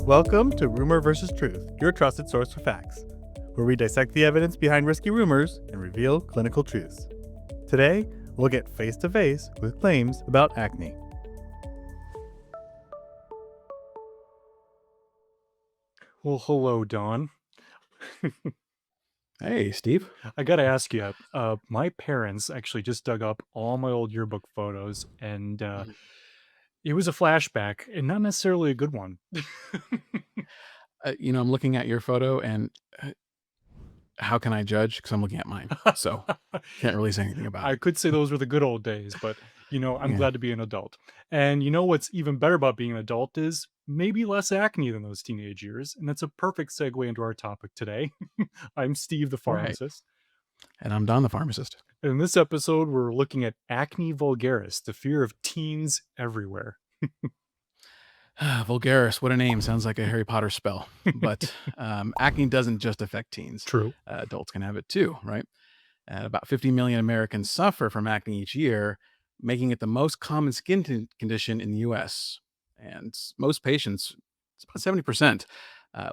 Welcome to Rumor versus Truth, your trusted source for facts, where we dissect the evidence behind risky rumors and reveal clinical truths. Today, we'll get face to face with claims about acne. Well, hello, Don. Hey, Steve. I gotta ask you, my parents actually just dug up all my old yearbook photos, and it was a flashback, and not necessarily a good one. I'm looking at your photo, and how can I judge? Because I'm looking at mine, so can't really say anything about I it. could say those were the good old days, but I'm Yeah. glad to be an adult. And you know what's even better about being an adult is maybe less acne than those teenage years, and that's a perfect segue into our topic today. I'm Steve, the Right. pharmacist. And I'm Don, the pharmacist. In this episode, we're looking at acne vulgaris, the fear of teens everywhere. Vulgaris, what a name. Sounds like a Harry Potter spell. But acne doesn't just affect teens. True. Adults can have it too, right? About 50 million Americans suffer from acne each year, making it the most common skin condition in the US. And most patients, it's about 70%,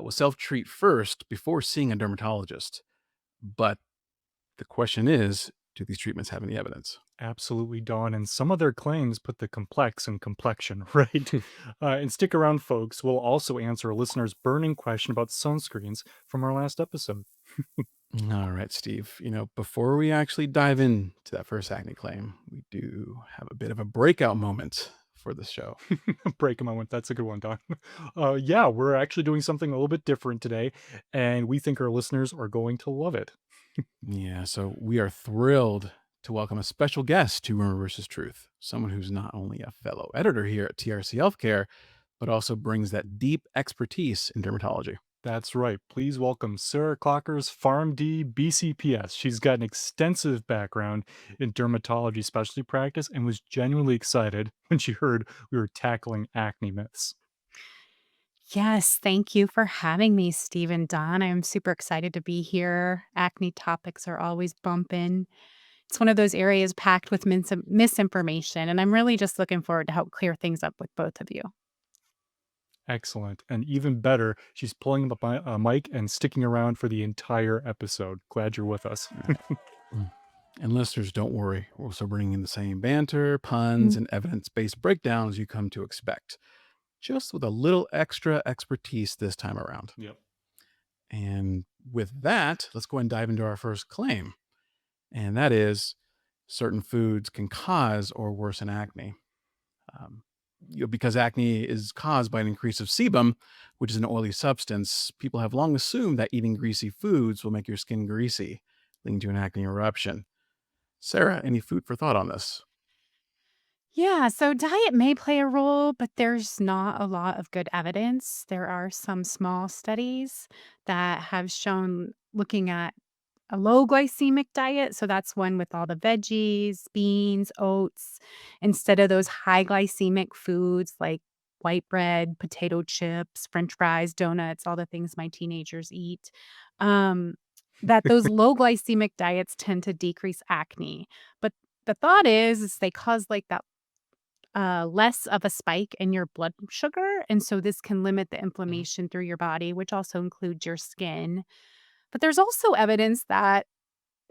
will self-treat first before seeing a dermatologist. But the question is, do these treatments have any evidence? Absolutely, Dawn. And some of their claims put the complex in complexion, right? And stick around, folks. We'll also answer a listener's burning question about sunscreens from our last episode. All right, Steve. Before we actually dive into that first acne claim, we do have a bit of a breakout moment for the show. Break a moment. That's a good one, Dawn. Yeah, we're actually doing something a little bit different today, and we think our listeners are going to love it. Yeah, so we are thrilled to welcome a special guest to Rumor versus Truth, someone who's not only a fellow editor here at TRC Healthcare, but also brings that deep expertise in dermatology. That's right. Please welcome Sara Klockars, PharmD, BCPS. She's got an extensive background in dermatology specialty practice and was genuinely excited when she heard we were tackling acne myths. Yes, thank you for having me, Steve and Don. I'm super excited to be here. Acne topics are always bumping. It's one of those areas packed with misinformation, and I'm really just looking forward to help clear things up with both of you. Excellent. And even better, she's pulling up a mic and sticking around for the entire episode. Glad you're with us. Mm. And listeners, don't worry. We're also bringing in the same banter, puns, Mm. and evidence-based breakdowns you come to expect, just with a little extra expertise this time around. Yep. And with that, let's go ahead and dive into our first claim. And that is certain foods can cause or worsen acne. Um, because acne is caused by an increase of sebum, which is an oily substance, people have long assumed that eating greasy foods will make your skin greasy, leading to an acne eruption. Sarah, any food for thought on this? Yeah, so diet may play a role, but there's not a lot of good evidence. There are some small studies that have shown looking at a low glycemic diet, so that's one with all the veggies, beans, oats, instead of those high glycemic foods like white bread, potato chips, french fries, donuts, all the things my teenagers eat. Um, that those low glycemic diets tend to decrease acne. But the thought is they cause like that less of a spike in your blood sugar. And so this can limit the Mhm. inflammation through your body, which also includes your skin. But there's also evidence that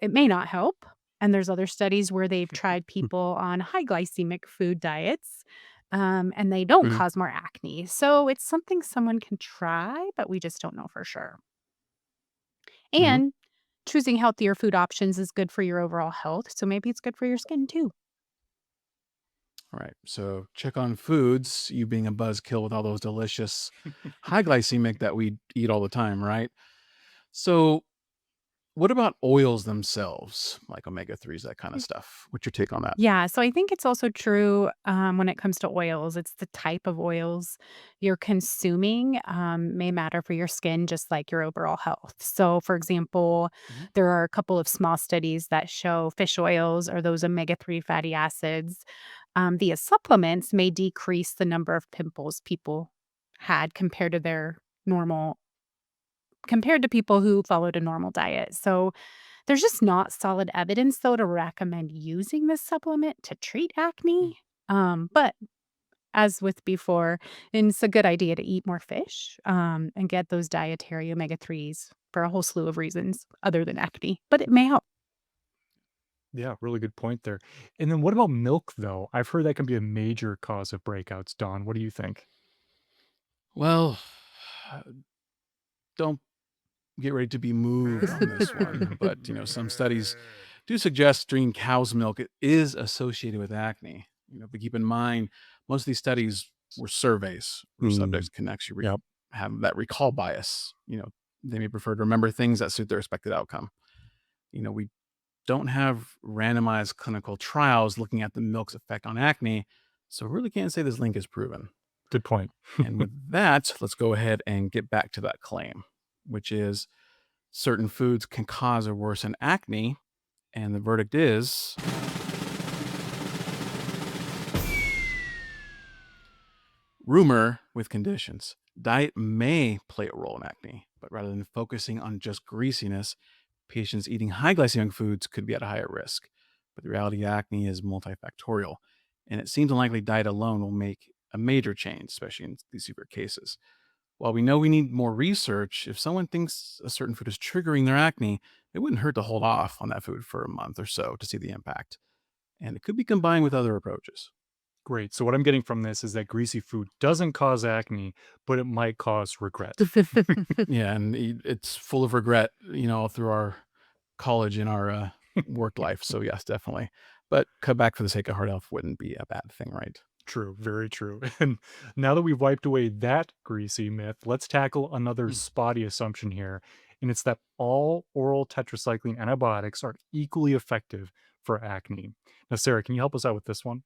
it may not help. And there's other studies where they've tried people on high glycemic food diets, and they don't Mhm. cause more acne. So it's something someone can try, but we just don't know for sure. Mhm. And choosing healthier food options is good for your overall health. So maybe it's good for your skin too. All right. So check on foods, you being a buzzkill with all those delicious high glycemic that we eat all the time, right? So what about oils themselves, like omega-3s, that kind of stuff? What's your take on that? Yeah, so I think it's also true when it comes to oils. It's the type of oils you're consuming may matter for your skin, just like your overall health. So, for example, Mhm. there are a couple of small studies that show fish oils or those omega-3 fatty acids via supplements may decrease the number of pimples people had normal, compared to people who followed a normal diet. So, there's just not solid evidence, though, to recommend using this supplement to treat Mm. acne. But as with before, and it's a good idea to eat more fish, and get those dietary omega-3s for a whole slew of reasons other than acne, but it may help. Yeah, really good point there. And then what about milk, though? I've heard that can be a major cause of breakouts. Don, what do you think? Well, don't get ready to be moved on this one, but some studies do suggest drinking cow's milk is associated with acne. But keep in mind, most of these studies were surveys where Mm, subjects can actually yep. have that recall bias. They may prefer to remember things that suit their expected outcome. We don't have randomized clinical trials looking at the milk's effect on acne, so really can't say this link is proven. Good point. And with that, let's go ahead and get back to that claim, which is certain foods can cause or worsen acne. And the verdict is rumor with conditions. Diet may play a role in acne, but rather than focusing on just greasiness, patients eating high glycemic foods could be at a higher risk. But the reality, acne is multifactorial, and it seems unlikely diet alone will make a major change, especially in these severe cases. While we know we need more research, if someone thinks a certain food is triggering their acne, it wouldn't hurt to hold off on that food for a month or so to see the impact. And it could be combined with other approaches. Great. So what I'm getting from this is that greasy food doesn't cause acne, but it might cause regret. Yeah, and it's full of regret, all through our college and our work life. So yes, definitely. But cut back for the sake of heart health wouldn't be a bad thing, right? True, very true. And now that we've wiped away that greasy myth, let's tackle another Mm. spotty assumption here. And it's that all oral tetracycline antibiotics are equally effective for acne. Now, Sarah, can you help us out with this one?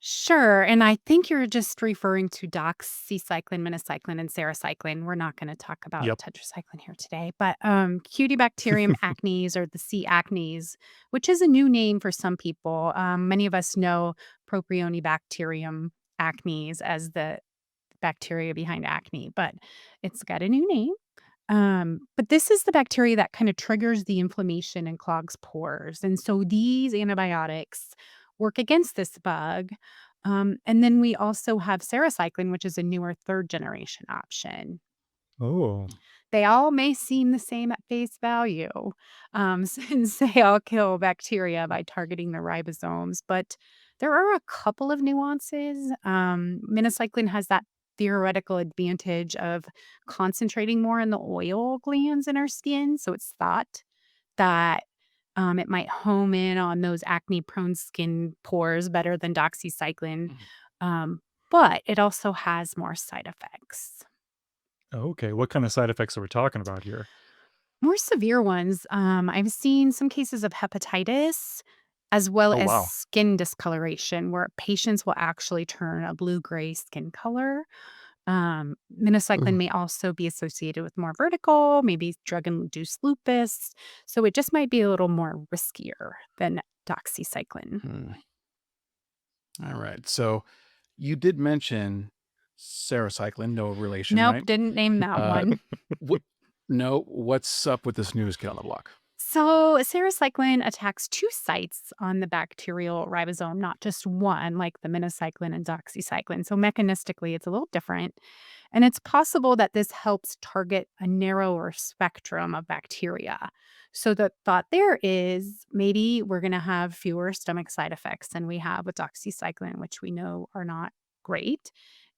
Sure, and I think you're just referring to doxycycline, minocycline, and saracycline. We're not gonna talk about Yep. tetracycline here today, but, Cutibacterium acnes or the C. acnes, which is a new name for some people. Many of us know Propionibacterium acnes as the bacteria behind acne, but it's got a new name. But this is the bacteria that kind of triggers the inflammation and clogs pores. And so these antibiotics work against this bug. And then we also have saracycline, which is a newer third generation option. Oh, They all may seem the same at face value, since they all kill bacteria by targeting the ribosomes, but there are a couple of nuances. Minocycline has that theoretical advantage of concentrating more in the oil glands in our skin, so it's thought that, it might home in on those acne-prone skin pores better than doxycycline, Mhm. um, but it also has more side effects. okay. What kind of side effects are we talking about here? More severe ones, I've seen some cases of hepatitis as well Oh, as wow. skin discoloration where patients will actually turn a blue-gray skin color. Minocycline Ooh. may also be associated with more vertigo, maybe drug-induced lupus, so it just might be a little more riskier than doxycycline. Hmm. All right. So you did mention saracycline, no relation, Nope, right? didn't name that Uh, one. what? No. What's up with this news kid on the block? So, sarecycline attacks two sites on the bacterial ribosome, not just one, like the minocycline and doxycycline. So, mechanistically, it's a little different. And it's possible that this helps target a narrower spectrum of bacteria. So, the thought there is maybe we're going to have fewer stomach side effects than we have with doxycycline, which we know are not great.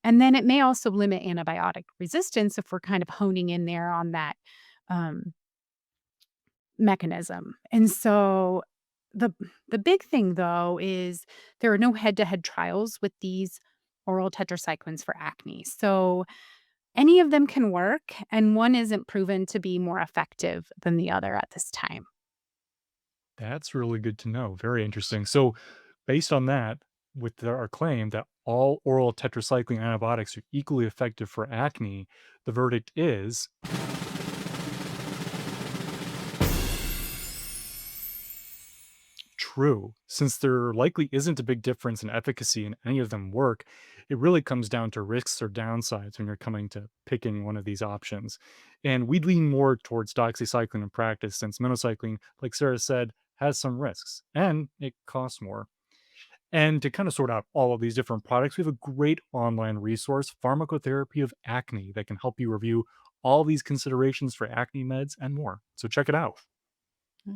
And then it may also limit antibiotic resistance if we're kind of honing in there on that. Um, Mechanism. And so the the big thing though is there are no head-to-head trials with these oral tetracyclines for acne. So any of them can work and one isn't proven to be more effective than the other at this time. That's really good to know. Very interesting. So, based on that, with our claim that all oral tetracycline antibiotics are equally effective for acne, the verdict is true. Since there likely isn't a big difference in efficacy and any of them work, it really comes down to risks or downsides when you're coming to picking one of these options. And we'd lean more towards doxycycline in practice since minocycline, like Sarah said, has some risks and it costs more. And to kind of sort out all of these different products, we have a great online resource, Pharmacotherapy of Acne, that can help you review all these considerations for acne meds and more. So check it out. Yeah.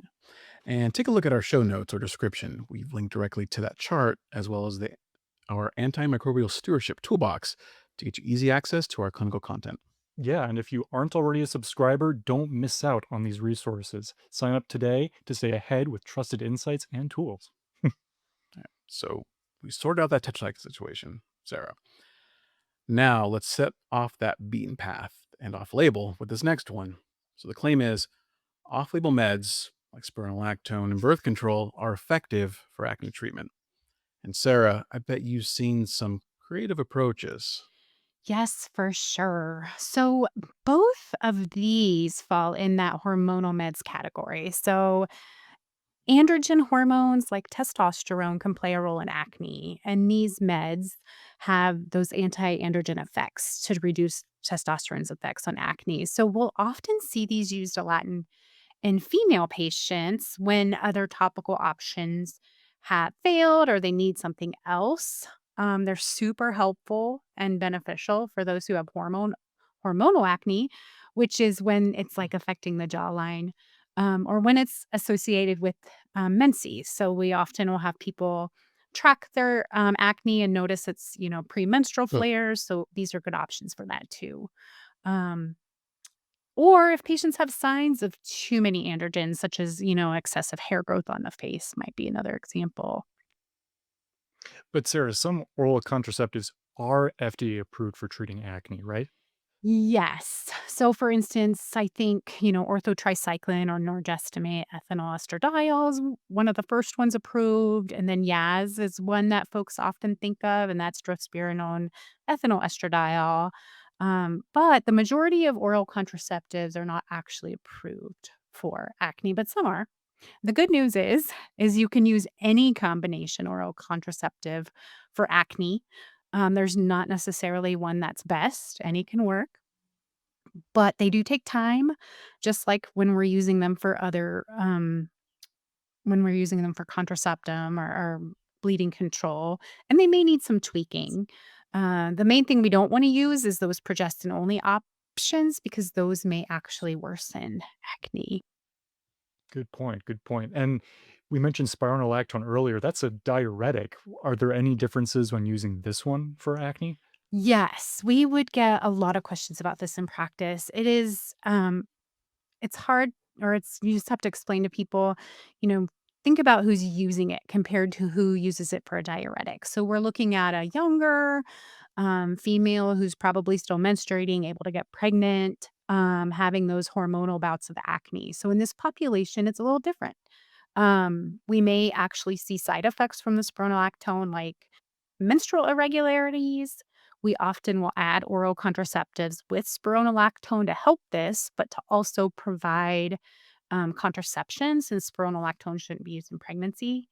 And take a look at our show notes or description. We've linked directly to that chart as well as our antimicrobial stewardship toolbox to get you easy access to our clinical content. Yeah, and if you aren't already a subscriber, don't miss out on these resources. Sign up today to stay ahead with trusted insights and tools. So we sorted out that tetracycline situation, Sarah. Now let's set off that beaten path and off label with this next one. So the claim is off label meds like spironolactone and birth control are effective for acne treatment. And Sarah, I bet you've seen some creative approaches. Yes, for sure. So both of these fall in that hormonal meds category. So androgen hormones like testosterone can play a role in acne, and these meds have those anti androgen effects to reduce testosterone's effects on acne. So we'll often see these used a lot in female patients when other topical options have failed or they need something else. They're super helpful and beneficial for those who have hormonal acne, which is when it's like affecting the jawline, or when it's associated with menses. So we often will have people track their acne and notice it's premenstrual Ugh. flares. So these are good options for that too. Um, or if patients have signs of too many androgens, such as, excessive hair growth on the face, might be another example. But Sarah, some oral contraceptives are FDA approved for treating acne, right? Yes. So, for instance, I think, orthotricycline or norgestimate ethinyl estradiol is one of the first ones approved. And then Yaz is one that folks often think of, and that's drospirenone ethinyl estradiol. But the majority of oral contraceptives are not actually approved for acne, but some are. The good news is you can use any combination oral contraceptive for acne. There's not necessarily one that's best. Any can work, but they do take time, just like when we're using them for contraceptum or bleeding control, and they may need some tweaking. The main thing we don't want to use is those progestin only options because those may actually worsen acne. Good point. Good point. And we mentioned spironolactone earlier. That's a diuretic. Are there any differences when using this one for acne? Yes, we would get a lot of questions about this in practice. It's hard, or it's you just have to explain to people, you know, think about who's using it compared to who uses it for a diuretic. So we're looking at a younger female who's probably still menstruating, able to get pregnant, having those hormonal bouts of acne. So in this population, it's a little different. We may actually see side effects from the spironolactone, like menstrual irregularities. We often will add oral contraceptives with spironolactone to help this, but to also provide contraception, since spironolactone shouldn't be used in pregnancy.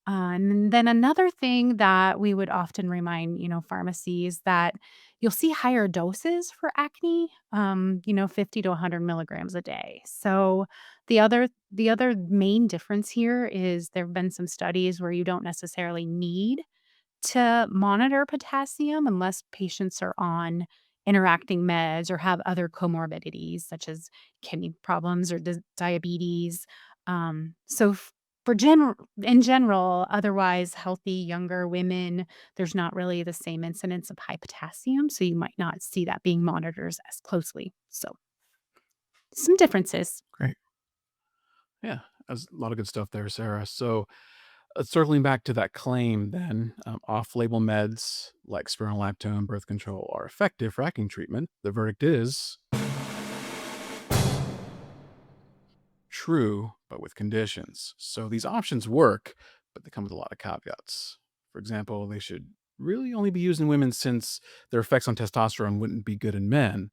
And then another thing that we would often remind, pharmacies that you'll see higher doses for acne, 50 to 100 milligrams a day. So the other main difference here is there have been some studies where you don't necessarily need to monitor potassium unless patients are on interacting meds or have other comorbidities such as kidney problems or diabetes. So in general, otherwise healthy younger women, there's not really the same incidence of high potassium, so you might not see that being monitored as closely. So some differences. Great. Yeah, that's a lot of good stuff there, Sarah. So circling back to that claim, then off-label meds like spironolactone, birth control are effective for acne treatment. The verdict is true, but with conditions. So these options work, but they come with a lot of caveats. For example, they should really only be used in women since their effects on testosterone wouldn't be good in men.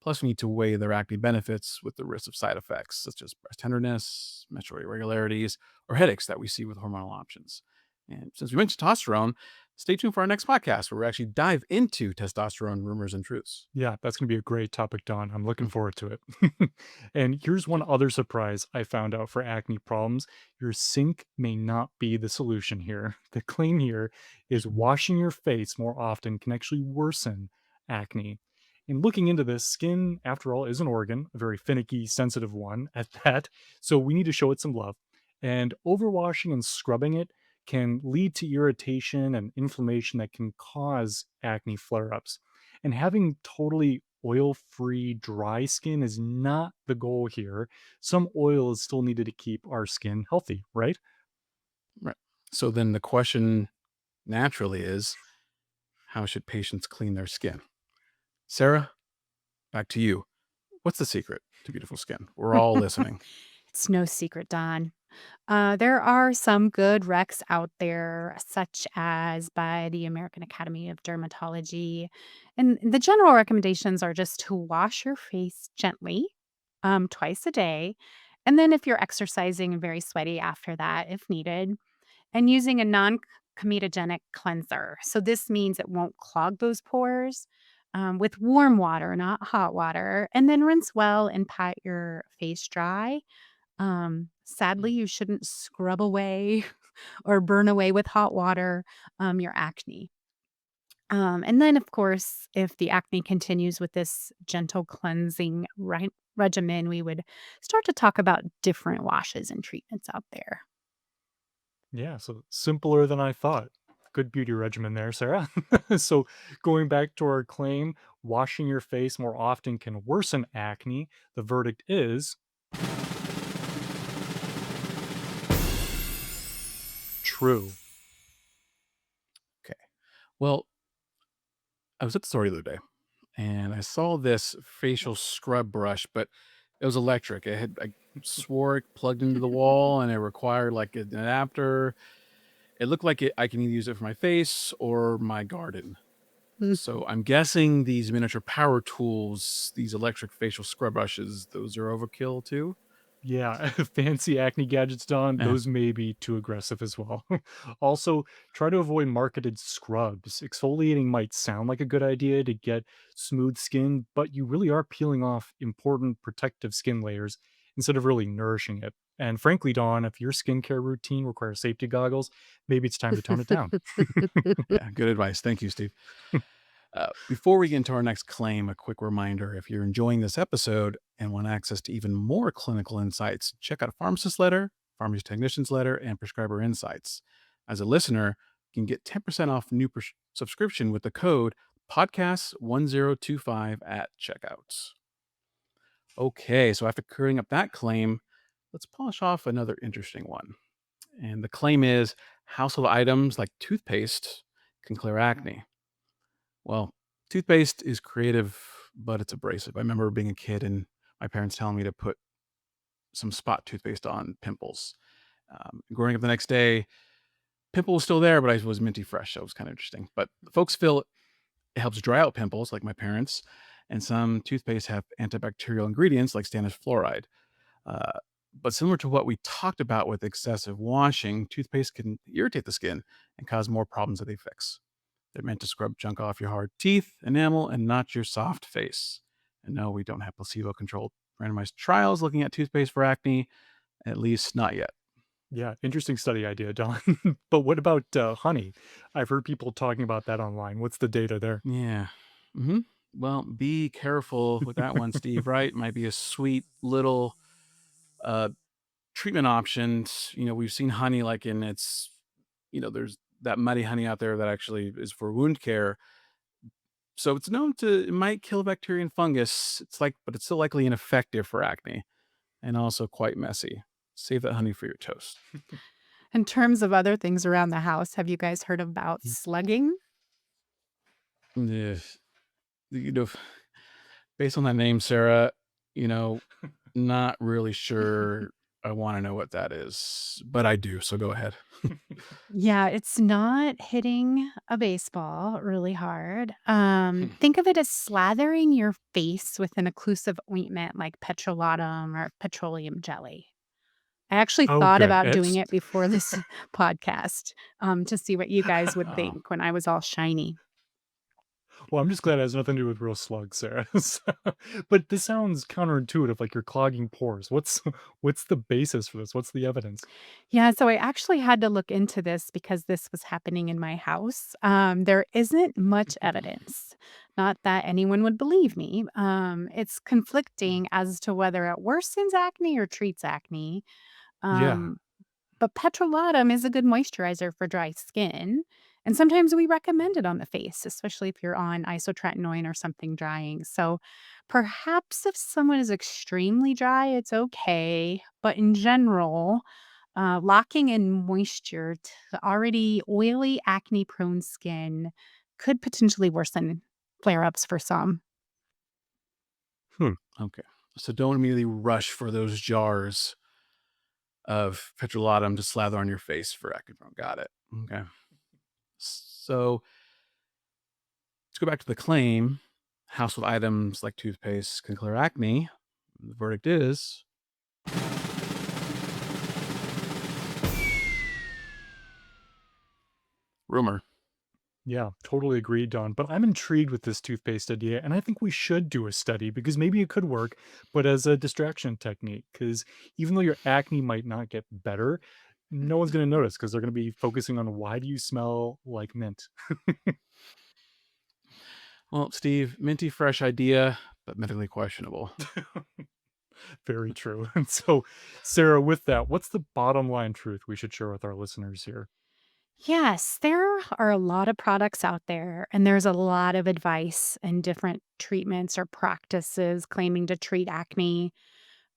Plus, we need to weigh their acne benefits with the risk of side effects, such as breast tenderness, menstrual irregularities, or headaches that we see with hormonal options. And since we mentioned testosterone, stay tuned for our next podcast where we actually dive into testosterone rumors and truths. Yeah, that's going to be a great topic, Don. I'm looking forward to it. And here's one other surprise I found out for acne problems. Your sink may not be the solution here. The claim here is washing your face more often can actually worsen acne. In looking into this, skin, after all, is an organ, a very finicky, sensitive one at that. So we need to show it some love. And overwashing and scrubbing it can lead to irritation and inflammation that can cause acne flare ups. And having totally oil free, dry skin is not the goal here. Some oil is still needed to keep our skin healthy, right? Right. So then the question naturally is, how should patients clean their skin? Sarah, back to you. What's the secret to beautiful skin? We're all listening. It's no secret, Don. There are some good recs out there, such as by the American Academy of Dermatology. And the general recommendations are just to wash your face gently twice a day. And then if you're exercising and very sweaty after that, if needed, and using a non comedogenic cleanser. So this means it won't clog those pores with warm water, not hot water. And then rinse well and pat your face dry. Sadly, you shouldn't scrub away or burn away with hot water your acne. And then, of course, if the acne continues with this gentle cleansing regimen, we would start to talk about different washes and treatments out there. Yeah, so simpler than I thought. Good beauty regimen there, Sarah. So, going back to our claim, washing your face more often can worsen acne. The verdict is true. Okay. Well, I was at the store the other day and I saw this facial scrub brush, but it was electric. I swore it plugged into the wall and it required like an adapter. It looked like I can either use it for my face or my garden. Mm. So I'm guessing these miniature power tools, these electric facial scrub brushes, those are overkill too. Yeah, fancy acne gadgets, Don, Eh, those may be too aggressive as well. Also, try to avoid marketed scrubs. Exfoliating might sound like a good idea to get smooth skin, but you really are peeling off important protective skin layers instead of really nourishing it. And frankly, Don, if your skincare routine requires safety goggles, maybe it's time to tone it down. yeah, good advice. Thank you, Steve. Before we get into our next claim, a quick reminder if you're enjoying this episode and want access to even more clinical insights, check out a pharmacist letter, pharmacy technician's letter, and prescriber insights. As a listener, you can get 10% off new subscription with the code podcasts1025 at checkout. Okay, so after clearing up that claim, let's polish off another interesting one. And the claim is household items like toothpaste can clear acne. Well, toothpaste is creative, but it's abrasive. I remember being a kid and my parents telling me to put some spot toothpaste on pimples. Growing up the next day, pimple was still there, but I was minty fresh, so it was kind of interesting. But folks feel it helps dry out pimples, like my parents, and some toothpaste have antibacterial ingredients like stannous fluoride. Uh, but similar to what we talked about with excessive washing, toothpaste can irritate the skin and cause more problems that they fix. They're meant to scrub junk off your hard teeth, enamel, and not your soft face. And no, we don't have placebo controlled randomized trials looking at toothpaste for acne, at least not yet. Yeah, interesting study idea, Don. But what about honey? I've heard people talking about that online. What's the data there? Yeah. hmm Well, be careful with that one, Steve, right? Might be a sweet little uh, treatment option. We've seen honey like in its, there's that muddy honey out there that actually is for wound care. So it's known to it might kill bacteria and fungus. But it's still likely ineffective for acne and also quite messy. Save that honey for your toast. In terms of other things around the house, have you guys heard about slugging? Yeah. You know, based on that name, Sarah, you know, not really sure I want to know what that is, but I do. So go ahead. Yeah, it's not hitting a baseball really hard. Hmm. Think of it as slathering your face with an occlusive ointment like petrolatum or petroleum jelly. I actually Oh, thought good. about doing It's it before this podcast, to see what you guys would Oh, think when I was all shiny. well, I'm just glad it has nothing to do with real slugs, Sarah. But this sounds counterintuitive, like you're clogging pores. What's the basis for this? What's the evidence? Yeah, so I actually had to look into this because this was happening in my house. There isn't much evidence. Not that anyone would believe me. It's conflicting as to whether it worsens acne or treats acne. Yeah. Um, But petrolatum is a good moisturizer for dry skin, and sometimes we recommend it on the face, especially if you're on isotretinoin or something drying. So perhaps if someone is extremely dry, it's okay. But in general, locking in moisture to already oily, acne prone skin could potentially worsen flare ups for some. Hmm. okay. So don't immediately rush for those jars of petrolatum to slather on your face for acne prone. Got it. Okay. So let's go back to the claim. Household items like toothpaste can clear acne. The verdict is rumor. Yeah, totally agreed, Don. But I'm intrigued with this toothpaste idea, and I think we should do a study because maybe it could work, but as a distraction technique. Because even though your acne might not get better, no one's going to notice because they're going to be focusing on why do you smell like mint? Well, Steve, minty fresh idea, but medically questionable. Very true. And so, Sarah, with that, what's the bottom line truth we should share with our listeners here? Yes, there are a lot of products out there, and there's a lot of advice and different treatments or practices claiming to treat acne.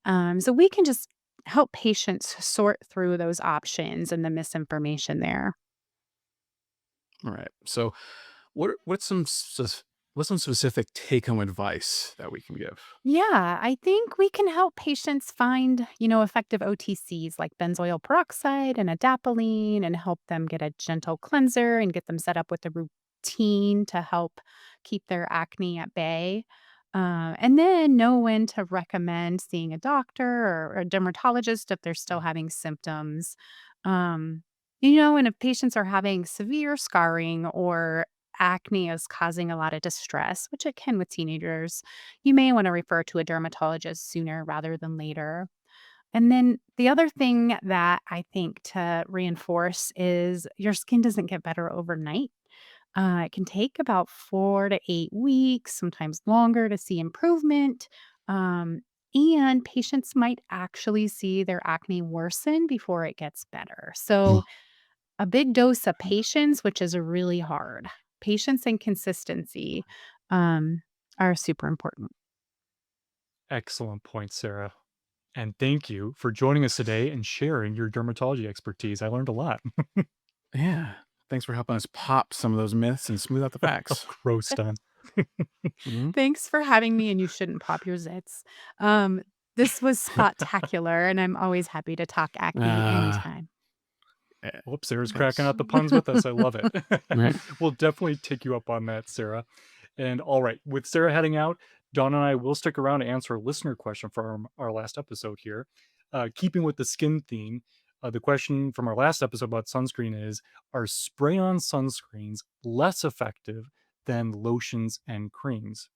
So we can just help patients sort through those options and the misinformation there. All right. So, what's some specific take home advice that we can give? Yeah, I think we can help patients find, effective OTCs like benzoyl peroxide and adapalene and help them get a gentle cleanser and get them set up with a routine to help keep their acne at bay. And then know when to recommend seeing a doctor or a dermatologist if they're still having symptoms. Um, and if patients are having severe scarring or acne is causing a lot of distress, which it can with teenagers, you may want to refer to a dermatologist sooner rather than later. And then the other thing that I think to reinforce is your skin doesn't get better overnight. It can take about 4 to 8 weeks, sometimes longer, to see improvement. Um, and patients might actually see their acne worsen before it gets better. So, a big dose of patience, which is really hard. Patience and consistency are super important. Excellent point, Sarah. And thank you for joining us today and sharing your dermatology expertise. I learned a lot. Yeah. Thanks for helping us pop some of those myths and smooth out the Oh, facts. gross, Don. Mhm. Thanks for having me, and you shouldn't pop your zits. Um, this was spectacular, and I'm always happy to talk acne Ah, anytime. eh, Whoops, Sarah's cracking thanks. out the puns with us. I love it. Right. We'll definitely take you up on that, Sarah. And all right, with Sarah heading out, Dawn and I will stick around to answer a listener question from our last episode here. Keeping with the skin theme, the question from our last episode about sunscreen is: are spray on sunscreens less effective than lotions and creams?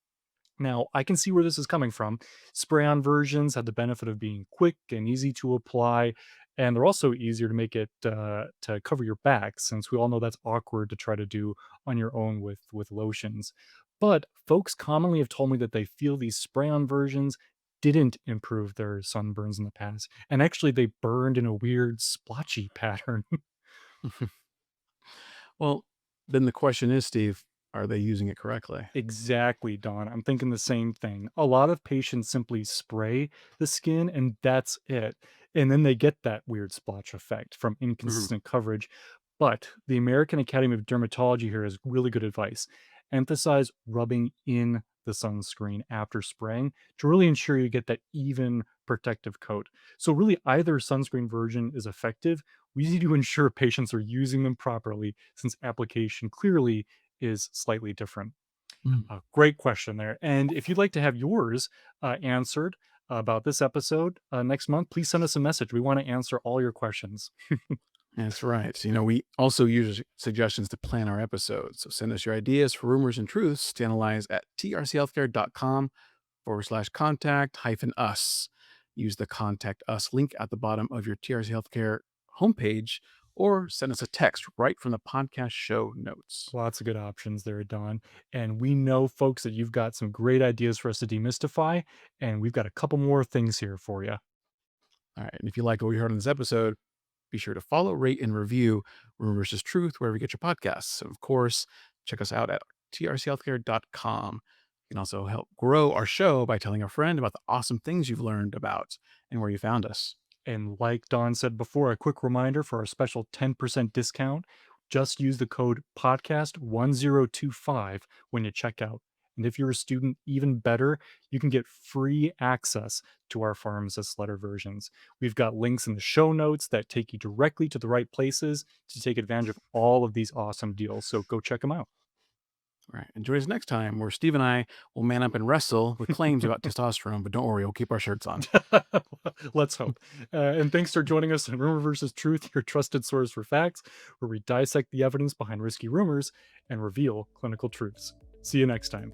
Now, I can see where this is coming from. Spray on versions have the benefit of being quick and easy to apply, and they're also easier to make it to cover your back, since we all know that's awkward to try to do on your own with lotions. But folks commonly have told me that they feel these spray on versions didn't improve their sunburns in the past, and actually they burned in a weird splotchy pattern. Well, then the question is, Steve, are they using it correctly? Exactly, Don. I'm thinking the same thing. A lot of patients simply spray the skin and that's it. And then they get that weird splotch effect from Mhm. inconsistent coverage. But the American Academy of Dermatology here has really good advice. Emphasize rubbing in the sunscreen after spraying to really ensure you get that even protective coat. So, really, either sunscreen version is effective. We need to ensure patients are using them properly since application clearly is slightly different. Mm. Great question there. And if you'd like to have yours answered, about this episode next month, please send us a message. We want to answer all your questions. That's right. We also use suggestions to plan our episodes. So send us your ideas for rumors and truths to analyze at trchealthcare.com/contact-us. Use the contact us link at the bottom of your TRC Healthcare homepage, or send us a text right from the podcast show notes. Lots of good options there, Don. And we know, folks, that you've got some great ideas for us to demystify, and we've got a couple more things here for you. All right. And if you like what we heard in this episode, be sure to follow, rate, and review Rumor versus Truth wherever you get your podcasts. And of course, check us out at trchealthcare.com. You can also help grow our show by telling a friend about the awesome things you've learned about and where you found us. And like Don said before, a quick reminder for our special 10% discount. Just use the code podcast1025 when you check out. And if you're a student, even better, you can get free access to our pharmacist letter versions. We've got links in the show notes that take you directly to the right places to take advantage of all of these awesome deals. So go check them out. All right. And join us next time where Steve and I will man up and wrestle with claims about testosterone. But don't worry, we'll keep our shirts on. Let's hope. And thanks for joining us on Rumor versus Truth, your trusted source for facts, where we dissect the evidence behind risky rumors and reveal clinical truths. See you next time.